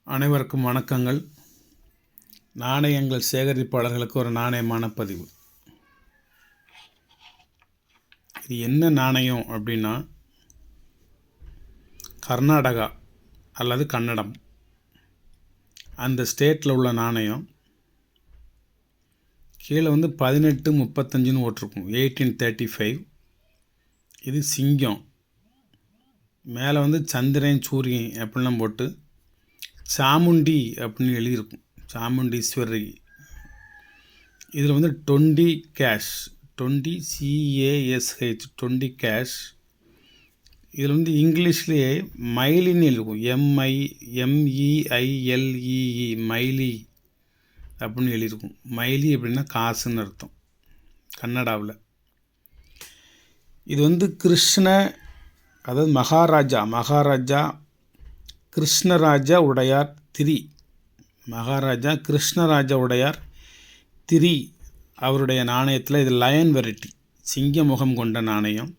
அனைவருக்கும் வணக்கங்கள். நாணயங்கள் சேகரிப்பாளர்களுக்கு ஒரு நாணயமான பதிவு. இது என்ன நாணயம் அப்படின்னா, கர்நாடகா அல்லது கன்னடம் அந்த ஸ்டேட்டில் உள்ள நாணயம். கீழே 1835 ஓட்டிருக்கும், 1835. இது சிங்கம், மேலே சந்திரன் சூரியன் அப்படிலாம் போட்டு சாமுண்டி அப்படின்னு எழுதியிருக்கும், சாமுண்டீஸ்வரி. இதில் 20 கேஷ், 20 CASH 20 கேஷ். இதில் இங்கிலீஷ்லேயே மைலின்னு எழுதிருக்கும், MEILEE மைலி அப்படின்னு எழுதியிருக்கும். மைலி அப்படின்னா காசுன்னு அர்த்தம் கன்னடாவில். இது கிருஷ்ண, அதாவது மகாராஜா கிருஷ்ணராஜா உடையார் திரி, மகாராஜா கிருஷ்ணராஜா உடையார் திரி அவருடைய நாணயத்தில் இது லயன் வெரைட்டி, சிங்க முகம் கொண்ட நாணயம்.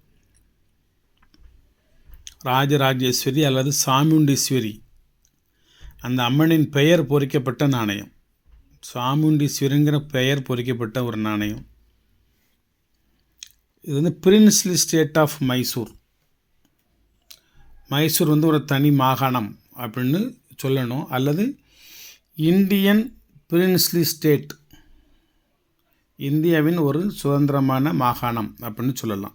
ராஜராஜேஸ்வரி அல்லது சாமுண்டீஸ்வரி அந்த அம்மனின் பெயர் பொறிக்கப்பட்ட நாணயம். சாமுண்டீஸ்வரிங்கிற பெயர் பொறிக்கப்பட்ட ஒரு நாணயம். இது princely state of Mysore. Mysore ஒரு தனி மாகாணம் அப்படின்னு சொல்லணும், அல்லது இந்தியன் பிரின்ஸ்லி ஸ்டேட், இந்தியாவின் ஒரு சுதந்திரமான மாகாணம் அப்படின்னு சொல்லலாம்.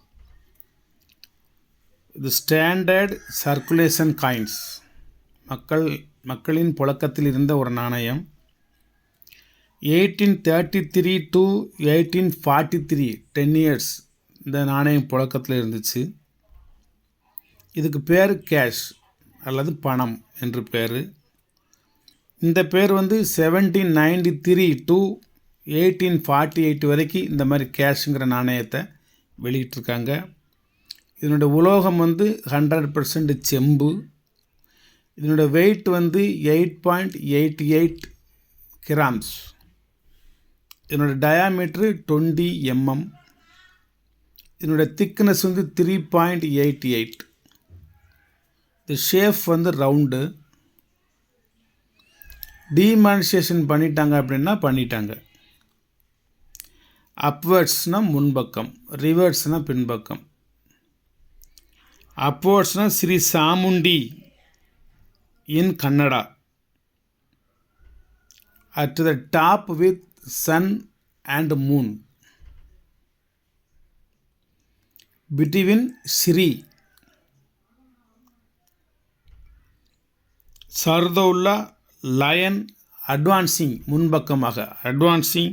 இது ஸ்டாண்டர்ட் சர்க்குலேஷன் காயின்ஸ், மக்களின் புழக்கத்தில் இருந்த ஒரு நாணயம். 1833 to 1843 10 years இந்த நாணயம் புழக்கத்தில் இருந்துச்சு. இதுக்கு பேர் கேஷ் அல்லது பணம் என்று பேர். இந்த பேர் 1793 to 1848 வரைக்கும் இந்த மாதிரி கேஷுங்கிற நாணயத்தை வெளியிட்டிருக்காங்க. இதனுடைய உலோகம் 100% செம்பு. இதனுடைய வெயிட் 8.88 கிராம்ஸ். இதனுடைய டயாமீட்ரு 20 mm. இதனுடைய திக்னஸ் 3.88. இந்த ஷேப் ரவுண்டு. டிமானிசேஷன் பண்ணிட்டாங்க அப்படின்னா பண்ணிட்டாங்க. அப்வர்ட்ஸ்னால் முன்பக்கம், ரிவர்ட்ஸ்னால் பின்பக்கம். அப்வர்ட்ஸ்னால் Shri Chamundi in Kannada, at the top with sun and moon, between Shri. சர்தோல்லா லயன் அட்வான்சிங், முன்பக்கமாக advancing.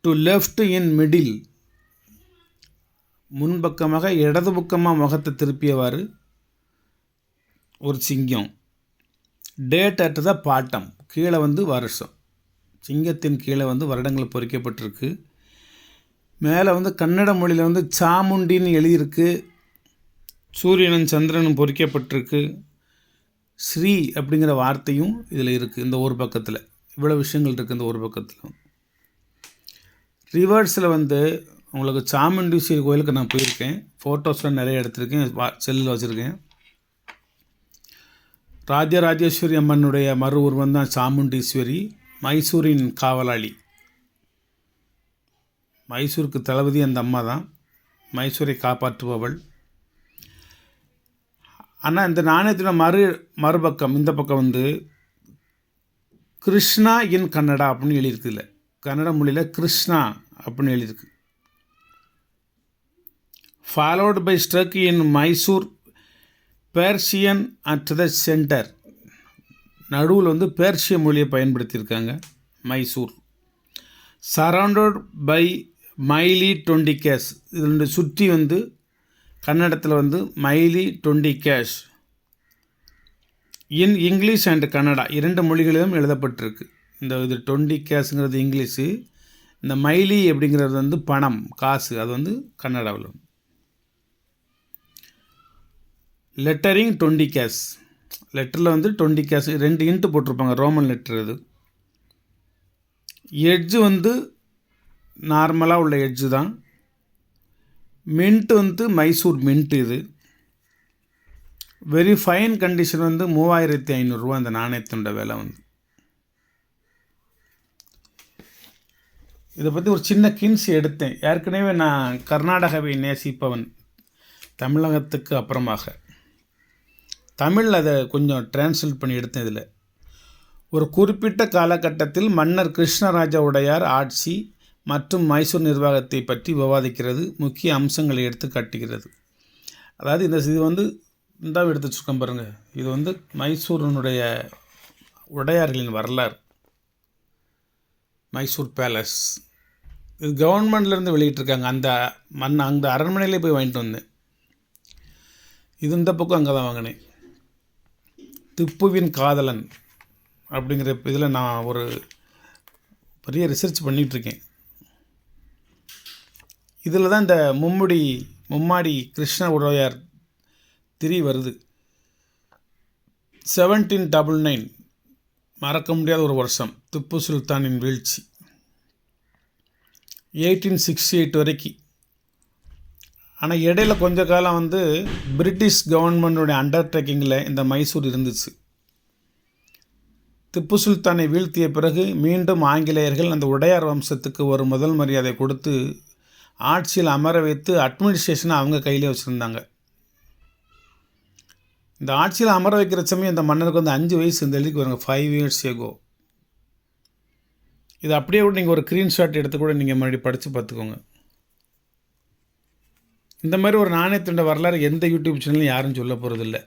To left in middle, முன்பக்கமாக இடது பக்கமாக முகத்தை திருப்பியவாறு ஒரு சிங்கம். டேட் அட் த பாட்டம், கீழே வருஷம். சிங்கத்தின் கீழே வருடங்கள் பொறிக்கப்பட்டிருக்கு. மேலே கன்னட மொழியில் சாமுண்டின்னு எழுதியிருக்கு. சூரியனும் சந்திரனும் பொறிக்கப்பட்டிருக்கு. ஸ்ரீ அப்படிங்கிற வார்த்தையும் இதில் இருக்குது. இந்த ஒரு பக்கத்தில் இவ்வளோ விஷயங்கள் இருக்குது. இந்த ஒரு பக்கத்தில் ரிவர்ஸில் உங்களுக்கு சாமுண்டீஸ்வரி கோயிலுக்கு நான் போயிருக்கேன். ஃபோட்டோஸ்லாம் நிறைய எடுத்திருக்கேன், செல்லில் வச்சுருக்கேன். ராஜராஜேஸ்வரி அம்மனுடைய மறு உருவம் தான் சாமுண்டீஸ்வரி, மைசூரின் காவலாளி. மைசூருக்கு தளபதி அந்த அம்மா தான், மைசூரை காப்பாற்றுபவள். ஆனால் இந்த நாணயத்தோட மறுபக்கம், இந்த பக்கம் கிருஷ்ணா இன் கன்னடா அப்படின்னு எழுதியிருக்கு. இல்லை, கன்னட மொழியில் கிருஷ்ணா அப்படின்னு எழுதியிருக்கு. Followed by struck in Mysore Persian at the centre. நடுவில் பேர்ஷிய மொழியை பயன்படுத்தியிருக்காங்க மைசூர். சரவுண்டட் பை மைலி 20 கேஷ். இதனுடைய சுற்றி கன்னடத்தில் மைலி 20 cash. In English and Kannada, 2 மொழிகளிலும் எழுதப்பட்டிருக்கு. இது 20 கேஷுங்கிறது இங்கிலீஷு, இந்த மைலி அப்படிங்கிறது பணம், காசு, அது கன்னடாவில். லெட்டரிங் 20 கேஷ், லெட்டரில் 20 கேஷ் 2 இன்ட்டு போட்டிருப்பாங்க, ரோமன் லெட்டர். அது எட்ஜு நார்மலாக உள்ள எட்ஜு தான். Mint Mysore mint. இது வெரி ஃபைன் கண்டிஷன் வந்து 3500 அந்த நாணயத்தினோட விலை வந்து. இதை பற்றி ஒரு சின்ன கின்ஸ் எடுத்தேன். ஏற்கனவே நான் கர்நாடகாவை நேசிப்பவன் தமிழகத்துக்கு அப்புறமாக. தமிழ் அதை கொஞ்சம் டிரான்ஸ்லேட் பண்ணி எடுத்தேன். இதில் ஒரு குறிப்பிட்ட காலகட்டத்தில் மன்னர் கிருஷ்ணராஜ உடையார் ஆட்சி மற்றும் மைசூர் நிர்வாகத்தை பற்றி விவாதிக்கிறது, முக்கிய அம்சங்களை எடுத்து காட்டுகிறது. அதாவது இது வந்து இந்த எடுத்து வச்சுருக்கோம் பாருங்கள். இது வந்து மைசூரினுடைய உடையார்களின் வரலாறு, மைசூர் பேலஸ். இது கவர்மெண்ட்லேருந்து வெளியிட்டிருக்காங்க. அந்த அரண்மனையிலே போய் வாங்கிட்டு வந்தேன். இது இந்த பக்கம் அங்கே தான் வாங்கினேன். திப்புவின் காதலன் அப்படிங்கிற இதில் நான் ஒரு பெரிய ரிசர்ச் பண்ணிகிட்ருக்கேன். இதில் தான் இந்த மும்மாடி கிருஷ்ண உடையார் 3 வருது. 1799 மறக்க முடியாத ஒரு வருஷம், திப்பு சுல்தானின் வீழ்ச்சி. 1868 வரைக்கும். ஆனால் இடையில கொஞ்ச காலம் வந்து பிரிட்டிஷ் கவர்மெண்ட்டுடைய அண்டர்டேக்கிங்கில் இந்த மைசூர் இருந்துச்சு. திப்பு சுல்தானை வீழ்த்திய பிறகு மீண்டும் ஆங்கிலேயர்கள் அந்த உடையார் வம்சத்துக்கு ஒரு முதல் மரியாதை கொடுத்து ஆட்சியில் அமர வைத்து அட்மினிஸ்ட்ரேஷனை அவங்க கையிலே வச்சுருந்தாங்க. இந்த ஆட்சியில் அமர வைக்கிற சமயம் இந்த மன்னருக்கு வந்து 5 வயசு இந்த எழுதிக்கு வருங்க, 5 years ago. இது அப்படியே கூட நீங்கள் ஒரு ஸ்க்ரீன்ஷாட் எடுத்து கூட நீங்கள் மறுபடியும் படித்து பார்த்துக்கோங்க. இந்த மாதிரி ஒரு நாணயத்தோட வரலாறு எந்த யூடியூப் சேனலும் யாரும் சொல்ல போகிறதில்ல.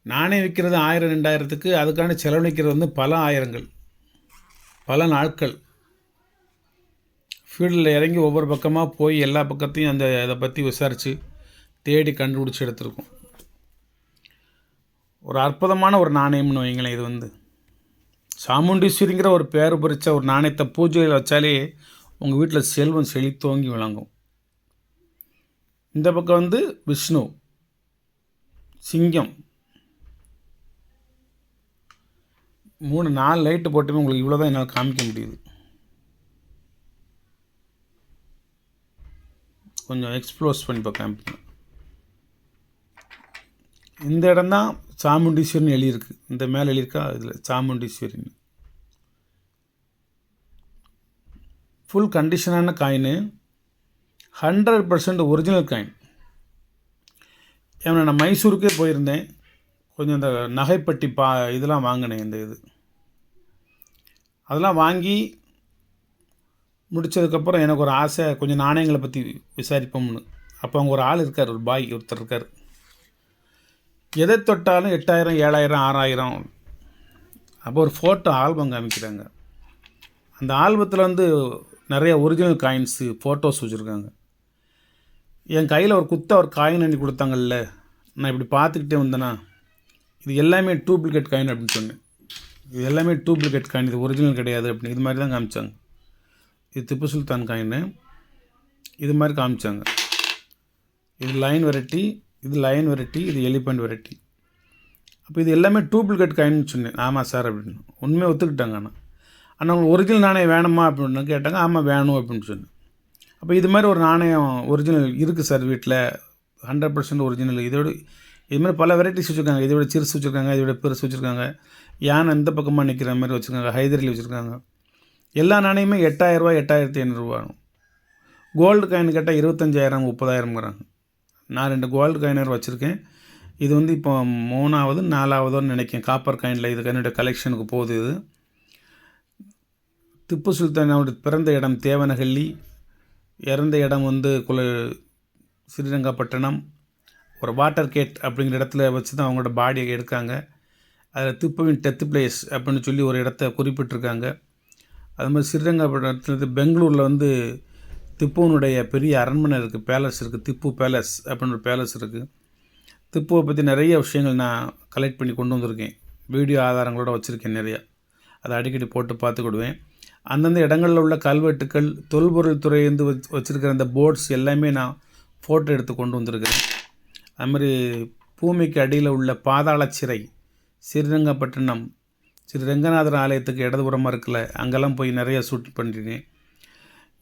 நாணயம் விற்கிறது 1000 2000க்கு, அதுக்கான செலவழிக்கிறது வந்து பல ஆயிரங்கள், பல நாட்கள். ஃபீல்டில் இறங்கி ஒவ்வொரு பக்கமாக போய் எல்லா பக்கத்தையும் இதை பற்றி விசாரித்து தேடி கண்டுபிடிச்சி எடுத்திருக்கோம். ஒரு அற்புதமான ஒரு நாணயம்னு வைங்களேன். இது வந்து சாமுண்டீஸ்வரிங்கிற ஒரு பேர் பறித்த ஒரு நாணயத்தை பூஜையில் வச்சாலே உங்கள் வீட்டில் செல்வம் செழித்தோங்கி விளங்கும். இந்த பக்கம் வந்து விஷ்ணு, சிங்கம், 3-4 லைட்டு போட்டுமே உங்களுக்கு இவ்வளோ தான் என்னால் காமிக்க முடியுது. கொஞ்சம் எக்ஸ்ப்ளோஸ் பண்ணி காமிக்கணும். இந்த இடம் தான் சாமுண்டீஸ்வரின்னு எழுதியிருக்கு. இந்த மேலே எழுதியிருக்கா, இதில் சாமுண்டீஸ்வரின்னு. ஃபுல் கண்டிஷனான காயின், 100% ஒரிஜினல் காயின். ஏன்னா நான் மைசூருக்கே போயிருந்தேன், கொஞ்சம் இந்த நகைப்பட்டி இதெல்லாம் வாங்கினேன். அதெல்லாம் வாங்கி முடித்ததுக்கப்புறம் எனக்கு ஒரு ஆசை, கொஞ்சம் நாணயங்களை பற்றி விசாரிப்போம்னு. அப்போ அவங்க ஒரு ஆள் இருக்கார், ஒரு பாய் ஒருத்தர் இருக்கார். எதை தொட்டாலும் 8000 7000 6000. அப்போ ஒரு ஃபோட்டோ ஆல்பம் காமிக்கிறாங்க. அந்த ஆல்பத்தில் வந்து நிறைய ஒரிஜினல் காயின்ஸு ஃபோட்டோஸ் வச்சுருக்காங்க. என் கையில் ஒரு ஒரு காயின் அண்ணி கொடுத்தாங்கல்ல, நான் இப்படி பார்த்துக்கிட்டே வந்தேன்னா இது எல்லாமே டூப்ளிகேட் காயின் அப்படின்னு சொன்னேன். இது எல்லாமே டூப்ளிகேட் காயின், இது ஒரிஜினல் கிடையாது அப்படின்னு இது மாதிரி தான் காமிச்சாங்க. இது திப்பு சுல்தான் காயின், இது மாதிரி காமிச்சாங்க. இது லைன் வெரைட்டி, இது லைன் வெரைட்டி, இது எலிஃபண்ட் வெரைட்டி. அப்போ இது எல்லாமே டூப்ளிகேட் காயின்னு சொன்னேன். ஆமாம் சார் அப்படின்னு உண்மையை ஒத்துக்கிட்டாங்க. ஆனால் உங்களுக்கு ஒரிஜினல் நாணயம் வேணுமா அப்படின்னு கேட்டாங்க. ஆமாம் வேணும் அப்படின்னு சொன்னேன். அப்போ இது மாதிரி ஒரு நாணயம் ஒரிஜினல் இருக்குது சார் வீட்டில், 100% ஒரிஜினல். இது மாதிரி பல வெரைட்டிஸ் வச்சுருக்காங்க. இதோட சிறுசு வச்சுருக்காங்க, இதோட பெருசு வச்சுருக்காங்க, யானை இந்த பக்கமாக நிற்கிற மாதிரி வச்சுருக்காங்க, ஹைதரில் வச்சுருக்காங்க. எல்லா நாணயமே 8000 ரூபா 8500 கோல்டு காயின் கேட்டால் 25,000 30,000ங்கிறாங்க. நான் 2 கோல்டு காயினர் வச்சுருக்கேன். இது வந்து இப்போ 3வது 4வதுன்னு நினைக்கிறேன் காப்பர் காயினில். இது என்னுடைய கலெக்ஷனுக்கு போகுது. இது திப்பு சுல்தானோட பிறந்த இடம் தேவனஹள்ளி, இறந்த இடம் வந்து ஸ்ரீரங்கப்பட்டணம். ஒரு வாட்டர் கேட் அப்படிங்கிற இடத்துல வச்சு தான் அவங்களோட பாடியை எடுக்காங்க. அதில் திப்புவின் டெத் பிளேஸ் அப்படின்னு சொல்லி ஒரு இடத்த குறிப்பிட்டிருக்காங்க. அது மாதிரி ஸ்ரீரங்கப்பட்டணத்தில் பெங்களூரில் வந்து திப்புவனுடைய பெரிய அரண்மனை இருக்குது, பேலஸ் இருக்குது, திப்பு பேலஸ் அப்படின்னு ஒரு பேலஸ் இருக்குது. திப்புவை பற்றி நிறைய விஷயங்கள் நான் கலெக்ட் பண்ணி கொண்டு வந்திருக்கேன், வீடியோ ஆதாரங்களோடு வச்சுருக்கேன் நிறையா. அதை அடிக்கடி போட்டு பார்த்துக்கிடுவேன். அந்தந்த இடங்களில் உள்ள கல்வெட்டுக்கள், தொல்பொருள் துறையிலேருந்து வச்சுருக்கிற அந்த போர்ட்ஸ் எல்லாமே நான் ஃபோட்டோ எடுத்து கொண்டு வந்திருக்கிறேன். அதுமாதிரி பூமிக்கு அடியில் உள்ள பாதாள சிறை, ஸ்ரீரங்கப்பட்டினம், ஸ்ரீ ரங்கநாதர் ஆலயத்துக்கு இடதுபுறமாக இருக்குல்ல, அங்கெல்லாம் போய் நிறைய ஷூட் பண்ணியிருக்கேன்.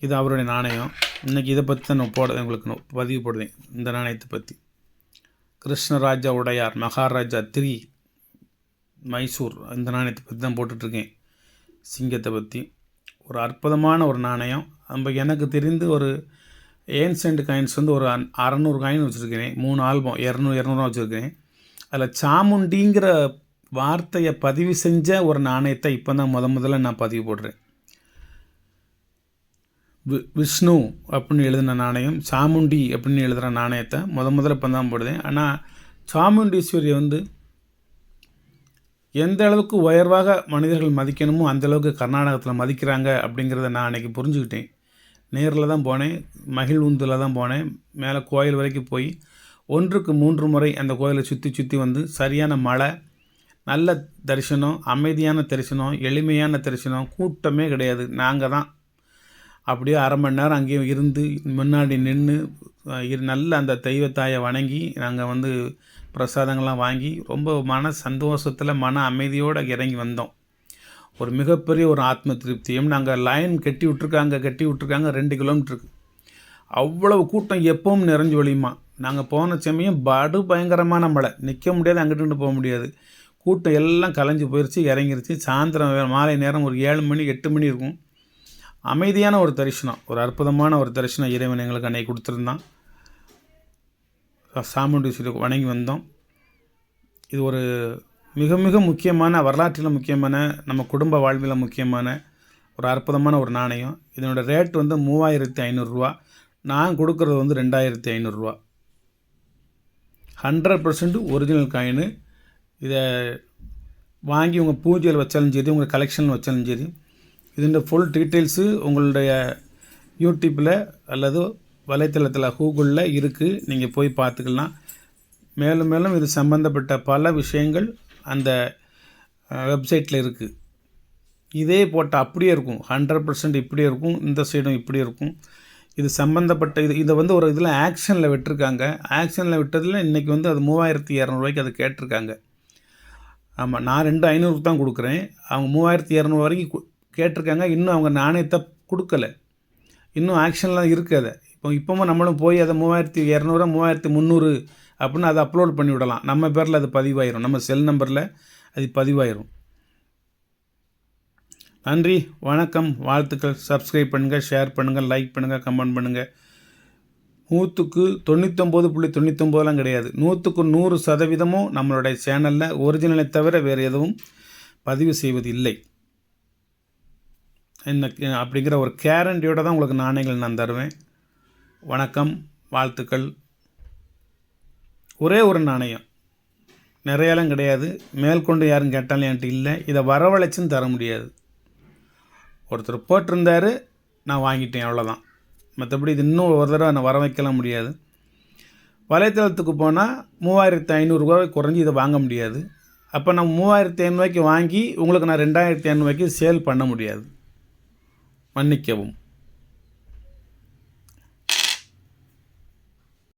இது அவருடைய நாணயம். இன்றைக்கி இதை பற்றி தான் நான் உங்களுக்கு பதிவு போடுவேன், இந்த நாணயத்தை பற்றி. கிருஷ்ணராஜா உடையார் மகாராஜா 3 மைசூர், இந்த நாணயத்தை பற்றி தான் போட்டுட்ருக்கேன். சிங்கத்தை பற்றி ஒரு அற்புதமான ஒரு நாணயம். நம்ம எனக்கு தெரிந்து ஒரு ஏன்சென்ட் காயின்ஸ் வந்து ஒரு 600 காயின் வச்சுருக்கிறேன். 3 ஆல்பம் 200 வச்சுருக்கிறேன். அதில் சாமுண்டிங்கிற வார்த்தையை பதிவு செஞ்ச ஒரு நாணயத்தை இப்போ தான் முதல்ல நான் பதிவு போடுறேன். விஷ்ணு அப்படின்னு எழுதின நாணயம், சாமுண்டி அப்படின்னு எழுதுகிற நாணயத்தை முதல்ல இப்போ தான் போடுதேன். ஆனால் சாமுண்டீஸ்வரியை வந்து எந்த அளவுக்கு உயர்வாக மனிதர்கள் மதிக்கணுமோ அந்தளவுக்கு கர்நாடகத்தில் மதிக்கிறாங்க அப்படிங்கிறத நான் அன்றைக்கி புரிஞ்சுக்கிட்டேன். நேரில் தான் போனேன், மகிழ்வுந்தில் தான் போனேன். மேலே கோயில் வரைக்கும் போய் 1க்கு 3 முறை அந்த கோயிலை சுற்றி வந்து சரியான மழை, நல்ல தரிசனம், அமைதியான தரிசனம், எளிமையான தரிசனம், கூட்டமே கிடையாது. நாங்கள் தான் அப்படியே அரை மணி நேரம் அங்கேயே இருந்து முன்னாடி நின்று நல்ல அந்த தெய்வத்தாயை வணங்கி நாங்கள் வந்து பிரசாதங்கள்லாம் வாங்கி ரொம்ப மன சந்தோஷத்தில் மன அமைதியோடு இறங்கி வந்தோம். ஒரு மிகப்பெரிய ஒரு ஆத்ம திருப்தியும். நாங்கள் லைன் கட்டி விட்ருக்காங்க 2 கிலோமீட்டருக்கு. அவ்வளவு கூட்டம் எப்பவும் நிறைஞ்சு ஒழியுமா. நாங்கள் போன சமயம் பயங்கரமான மழை, நிற்க முடியாது, அங்கிட்டு போக முடியாது. கூட்டம் எல்லாம் கலைஞ்சு போயிடுச்சு, இறங்கிருச்சு. சாயந்தரம் மாலை நேரம் ஒரு 7 மணி 8 மணி இருக்கும். அமைதியான ஒரு தரிசனம், ஒரு அற்புதமான ஒரு தரிசனம் இறைவன் எங்களுக்கு அன்றைக்கி கொடுத்துருந்தான். சாமுண்டீஸ்வரி வணங்கி வந்தோம். இது ஒரு மிக மிக முக்கியமான, வரலாற்றில் முக்கியமான, நம்ம குடும்ப வாழ்வில் முக்கியமான ஒரு அற்புதமான ஒரு நாணயம். இதனோட ரேட் வந்து 3500 ரூபா. நான் கொடுக்குறது வந்து 2500 ரூபா. 100% ஒரிஜினல் காயின். இதை வாங்கி உங்கள் பூஜையில் வச்சாலும் சரி, உங்கள் கலெக்ஷன் வச்சாலும் சரி, இதோட ஃபுல் டீட்டெயில்ஸு உங்களுடைய யூடியூப்பில் அல்லது வலைத்தளத்தில் கூகுளில் இருக்குது. நீங்கள் போய் பார்த்துக்கலாம். மேலும் மேலும் இது சம்பந்தப்பட்ட பல விஷயங்கள் அந்த வெப்சைட்டில் இருக்குது. இதே போட்டால் அப்படியே இருக்கும், 100% இப்படியே இருக்கும். இந்த சைடும் இப்படி இருக்கும். இது சம்மந்தப்பட்ட இதை வந்து ஒரு இதில் ஆக்ஷனில் விட்டுருக்காங்க. ஆக்ஷனில் விட்டதில் இன்றைக்கி வந்து அது 3200 ரூபாய்க்கு அது கேட்டிருக்காங்க. ஆமாம், நான் 2500 தான் கொடுக்குறேன். அவங்க 3200 வரைக்கும் கேட்டிருக்காங்க. இன்னும் அவங்க நாணயத்தை கொடுக்கல, இன்னும் ஆக்ஷன்லாம் இருக்குது. அது இப்போவும் நம்மளும் போய் அதை 3200 3300 அப்படின்னு அதை அப்லோட் பண்ணி விடலாம். நம்ம பேரில் அது பதிவாயிரும், நம்ம செல் நம்பரில் அது பதிவாயிரும். நன்றி, வணக்கம், வாழ்த்துக்கள். சப்ஸ்கிரைப் பண்ணுங்கள், ஷேர் பண்ணுங்கள், லைக் பண்ணுங்கள், கமெண்ட் பண்ணுங்கள். 100க்கு 99.99 கிடையாது, 100க்கு 100% நம்மளுடைய சேனலில் ஒரிஜினலை தவிர வேறு எதுவும் பதிவு செய்வது இல்லை. அப்படிங்கிற ஒரு கேரண்டியோடு தான் உங்களுக்கு நாணயங்கள் நான் தருவேன். வணக்கம், வாழ்த்துக்கள். ஒரே ஒரு நாணயம், நிறையாலாம் கிடையாது. மேற்கொண்டு யாரும் கேட்டாலும் என்கிட்ட இல்லை. இதை வரவழைச்சுன்னு தர முடியாது. ஒருத்தர் போட்டிருந்தார், நான் வாங்கிட்டேன், அவ்வளோதான். மற்றபடி இது இன்னும் ஒரு தடவை நான் வர வைக்கலாம் முடியாது. வலைத்தளத்துக்கு போனால் 3500 ரூபாய் குறைஞ்சி இதை வாங்க முடியாது. அப்போ நான் 3500 ரூபாய்க்கு வாங்கி உங்களுக்கு நான் 2500 ரூபாய்க்கு சேல் பண்ண முடியாது. மன்னிக்கவும்.